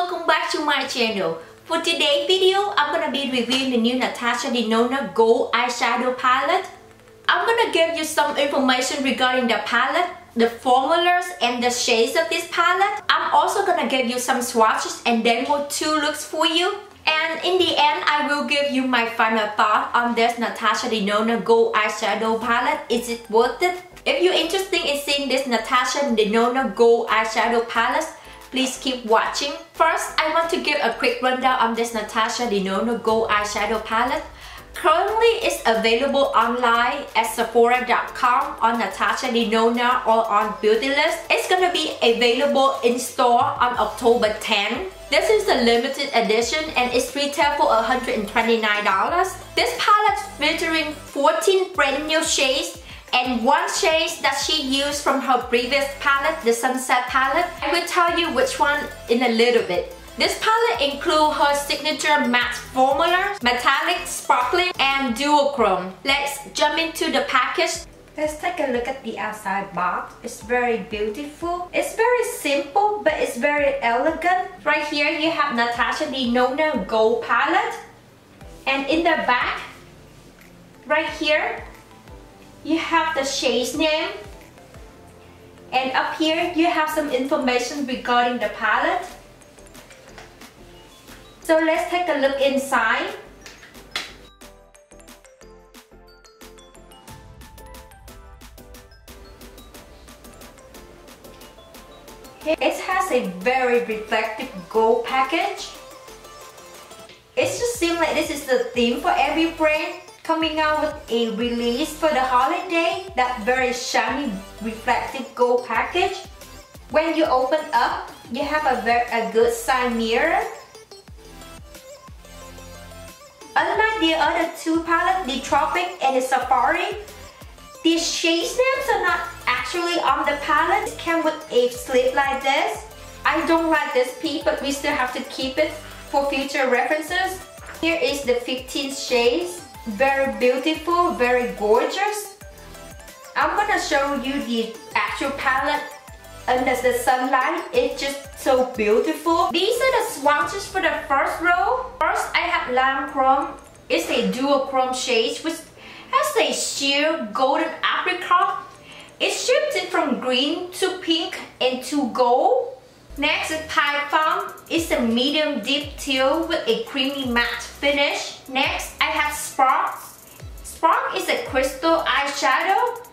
welcome back to my channel. For today's video, I'm gonna be reviewing the new Natasha Denona Gold Eyeshadow Palette. I'm gonna give you some information regarding the palette, the formulas, and the shades of this palette. I'm also gonna give you some swatches and demo 2 looks for you. And in the end, I will give you my final thought on this Natasha Denona Gold Eyeshadow Palette. Is it worth it? If you're interested in seeing this Natasha Denona Gold Eyeshadow Palette, please keep watching. First, I want to give a quick rundown on this Natasha Denona Gold Eyeshadow Palette. Currently, it's available online at Sephora.com, on Natasha Denona, or on Beautylist. It's gonna be available in store on October 10. This is the limited edition and it's retail for $129. This palette featuring 14 brand new shades and 1 shade that she used from her previous palette, the Sunset palette. I will tell you which one in a little bit. This palette includes her signature matte formula, metallic, sparkling, and duochrome. Let's jump into the package. Let's take a look at the outside box. It's very beautiful. It's very simple, but it's very elegant. Right here, you have Natasha Denona Gold Palette. And in the back, right here, you have the shade's name. And up here, you have some information regarding the palette. So let's take a look inside. It has a very reflective gold package. It just seems like this is the theme for every brand, coming out with a release for the holiday. That very shiny, reflective gold package. When you open up, you have a good side mirror. Unlike the other 2 palettes, the Tropic and the Safari, the shades names are not actually on the palette. It came with a slip like this. I don't like this piece, but we still have to keep it for future references. Here is the 15 shades. Very beautiful, very gorgeous. I'm gonna show you the actual palette under the sunlight. It's just so beautiful. These are the swatches for the first row. First, I have Lime Chrome. It's a duochrome shade which has a sheer golden apricot. It shifted from green to pink and to gold. Next is Pie Farm. It's a medium deep teal with a creamy matte finish. Next, I have Spark. Spark is a crystal eyeshadow.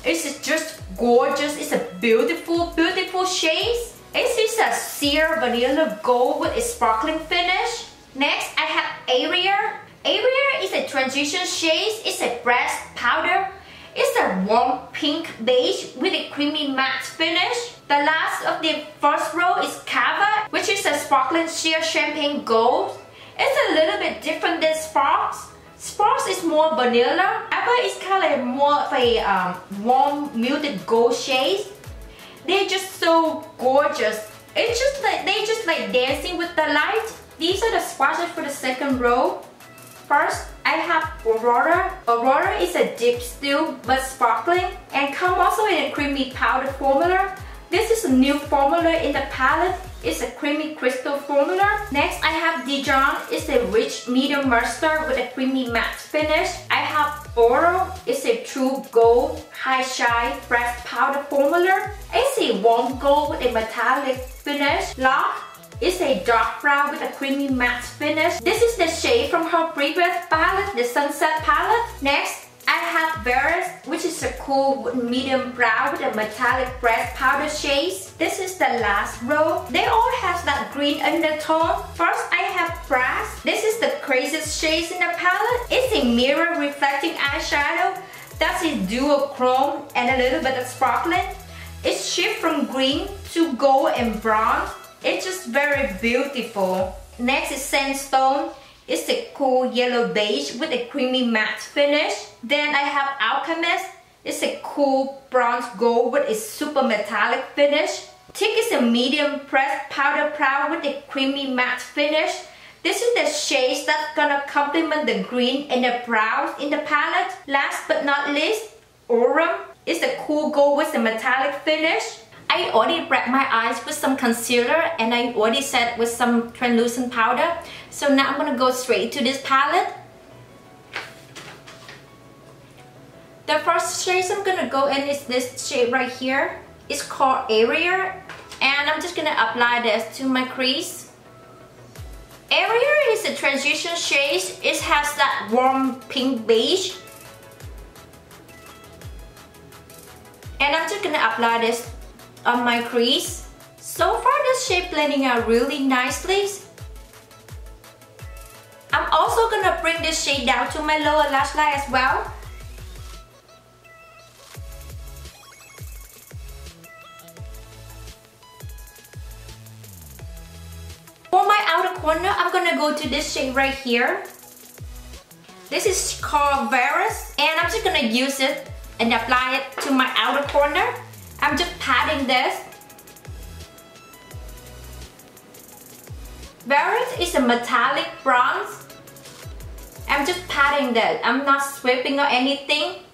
It's just gorgeous. It's a beautiful, beautiful shade. It is a sheer vanilla gold with a sparkling finish. Next, I have Area. Area is a transition shade. It's a brass powder. It's a warm pink beige with a creamy matte finish. The last of the first row is Cava, which is a sparkling sheer champagne gold. It's a little bit different than Sparks. Sparks is more vanilla. Cava is kind of more of a warm muted gold shade. They're just so gorgeous. It's just like they just like dancing with the light. These are the swatches for the second row. First, I have Aurora. Aurora is a deep still but sparkling and come also in a creamy powder formula. This is a new formula in the palette. It's a creamy crystal formula. Next, I have Dijon. It's a rich medium mustard with a creamy matte finish. I have Oro. It's a true gold, high shine, fresh powder formula. It's a warm gold with a metallic finish. Lock. It's a dark brown with a creamy matte finish. This is the shade from her previous palette, the Sunset palette. Next, I have Varus, which is a cool medium brown with a metallic brass powder shade. This is the last row. They all have that green undertone. First, I have Brass. This is the craziest shades in the palette. It's a mirror reflecting eyeshadow. That's a duochrome and a little bit of sparkling. It shifts from green to gold and bronze. It's just very beautiful. Next is Sandstone. It's a cool yellow beige with a creamy matte finish. Then I have Alchemist. It's a cool bronze gold with a super metallic finish. Tick is a medium pressed powder brown with a creamy matte finish. This is the shades that's gonna complement the green and the browns in the palette. Last but not least, Aurum is a cool gold with a metallic finish. I already prepped my eyes with some concealer and I already set it with some translucent powder. So now I'm gonna go straight to this palette. The first shade I'm gonna go in is this shade right here. It's called Area, and I'm just gonna apply this to my crease. Area is a transition shade. It has that warm pink beige. And I'm just gonna apply this on my crease. So far this shade blending out really nicely. I'm also gonna bring this shade down to my lower lash line as well. For my outer corner, I'm gonna go to this shade right here. This is called Varus, and I'm just gonna use it and apply it to my outer corner. I'm just patting this. Varus is a metallic bronze. I'm just patting that. I'm not sweeping or anything.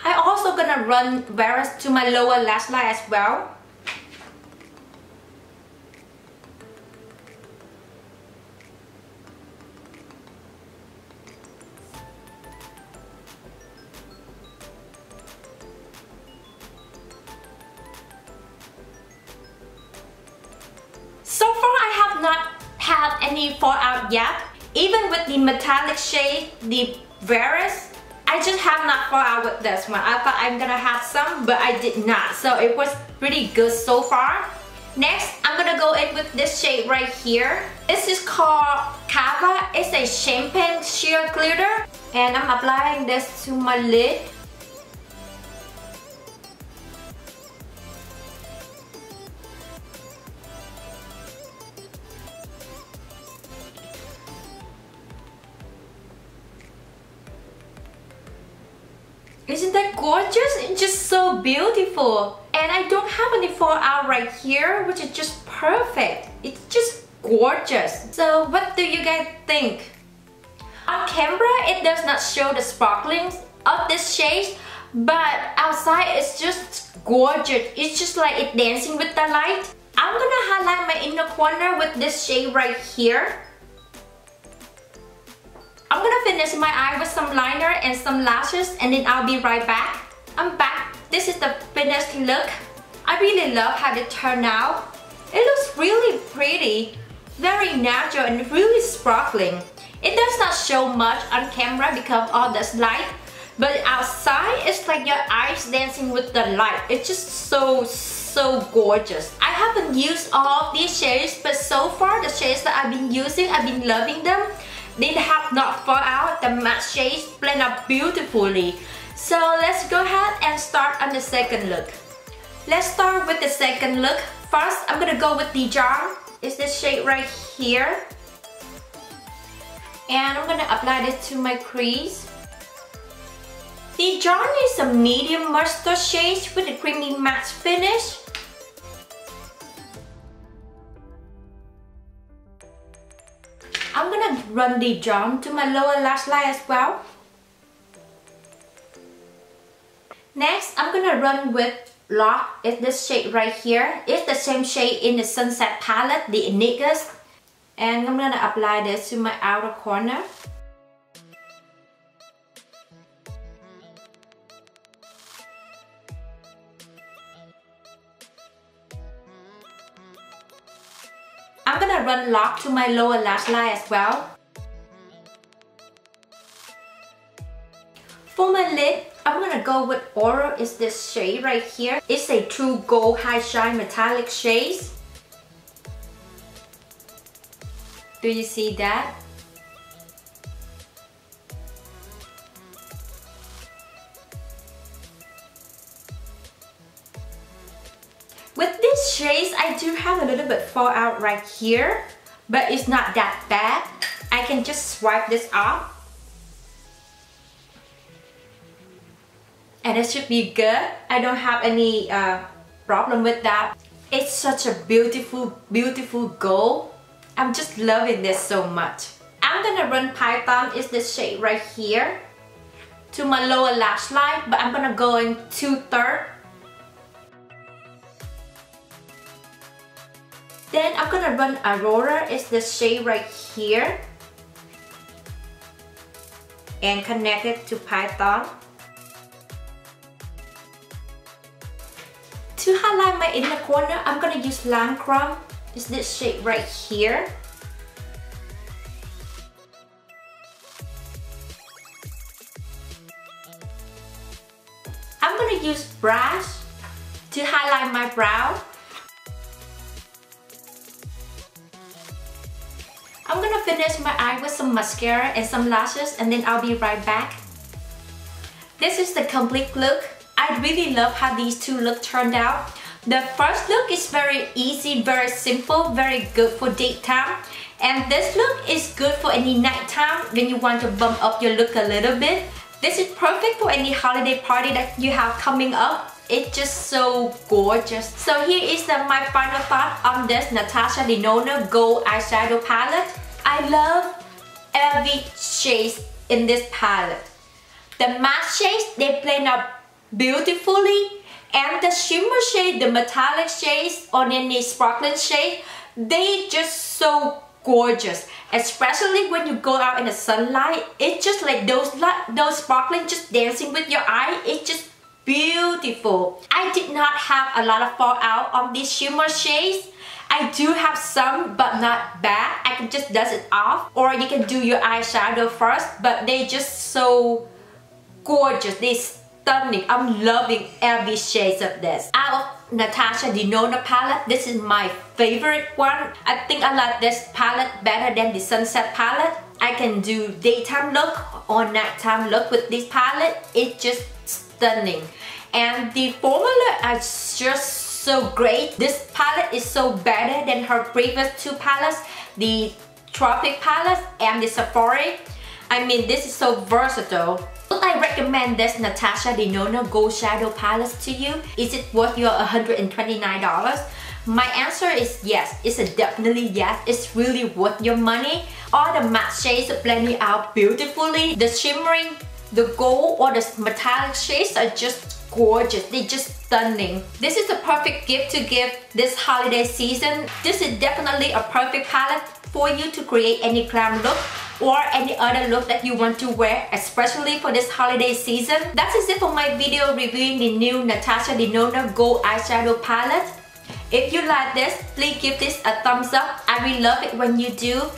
I also gonna run Varus to my lower lash line as well. So far I have not had any fallout yet. Even with the metallic shade, the Varus, I just have not fall out with this one. I thought I'm gonna have some, but I did not. So it was pretty good so far. Next, I'm gonna go in with this shade right here. This is called Kava. It's a champagne sheer glitter. And I'm applying this to my lid. Isn't that gorgeous? It's just so beautiful. And I don't have any fallout right here, which is just perfect. It's just gorgeous. So what do you guys think? On camera, it does not show the sparkling of this shade, but outside it's just gorgeous. It's just like it's dancing with the light. I'm gonna highlight my inner corner with this shade right here. I'm gonna finish my eye with some liner and some lashes, and then I'll be right back. I'm back. This is the finished look. I really love how it turned out. It looks really pretty, very natural and really sparkling. It does not show much on camera because of all this light, but outside it's like your eyes dancing with the light. It's just so gorgeous. I haven't used all of these shades, but so far the shades that I've been using, I've been loving them. They have not fall out. The matte shades blend up beautifully. So let's go ahead and start on the second look. Let's start with the second look. First, I'm gonna go with the Charm. It's this shade right here. And I'm gonna apply this to my crease. The Charm is a medium mustard shade with a creamy matte finish. I'm gonna run the Charm to my lower lash line as well. Next, I'm gonna run with Lock. It's this shade right here. It's the same shade in the Sunset palette, the Enigmas. And I'm gonna apply this to my outer corner. I'm gonna run Lock to my lower lash line as well. For my lid, I'm gonna go with Aurora. It's this shade right here. It's a true gold high shine metallic shade. Do you see that? With these shades, I do have a little bit fallout right here, but it's not that bad. I can just swipe this off. And it should be good. I don't have any problem with that. It's such a beautiful, beautiful gold. I'm just loving this so much. I'm gonna run Python, is this shade right here, to my lower lash line, but I'm gonna go in 2/3. Then I'm gonna run Aurora, is this shade right here, and connect it to Python. To highlight my inner corner, I'm gonna use Lacquer, is this shade right here. I'm gonna use brush to highlight my brow. I'm gonna finish my eye with some mascara and some lashes, and then I'll be right back. This is the complete look. I really love how these two looks turned out. The first look is very easy, very simple, very good for daytime. And this look is good for any nighttime when you want to bump up your look a little bit. This is perfect for any holiday party that you have coming up. It's just so gorgeous. So here is my final thought on this Natasha Denona Gold Eyeshadow Palette. I love every shade in this palette. The matte shades, they blend up beautifully. And the shimmer shade, the metallic shades, or any sparkling shade, they just so gorgeous. Especially when you go out in the sunlight. It's just like those sparkling just dancing with your eye. It's just beautiful. I did not have a lot of fallout on these shimmer shades. I do have some, but not bad. I can just dust it off, or you can do your eyeshadow first, but they just so gorgeous. They stunning. I'm loving every shade of this. Out of Natasha Denona palette, this is my favorite one. I think I like this palette better than the Sunset palette. I can do daytime look or nighttime look with this palette. It's just stunning. And the formula is just so great. This palette is so better than her previous two palettes, the Tropic palette and the Safari. I mean, this is so versatile. Would I recommend this Natasha Denona Gold Shadow Palette to you? Is it worth your $129? My answer is yes. It's a definitely yes. It's really worth your money. All the matte shades are blending out beautifully. The shimmering, the gold or the metallic shades are just gorgeous. They're just stunning. This is a perfect gift to give this holiday season. This is definitely a perfect palette for you to create any glam look or any other look that you want to wear, especially for this holiday season. That is it for my video reviewing the new Natasha Denona Gold Eyeshadow Palette. If you like this, please give this a thumbs up. I really love it when you do.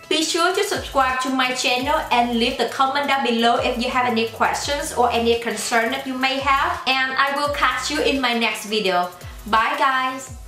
Be sure to subscribe to my channel and leave the comment down below if you have any questions or any concern that you may have. And I will catch you in my next video. Bye guys!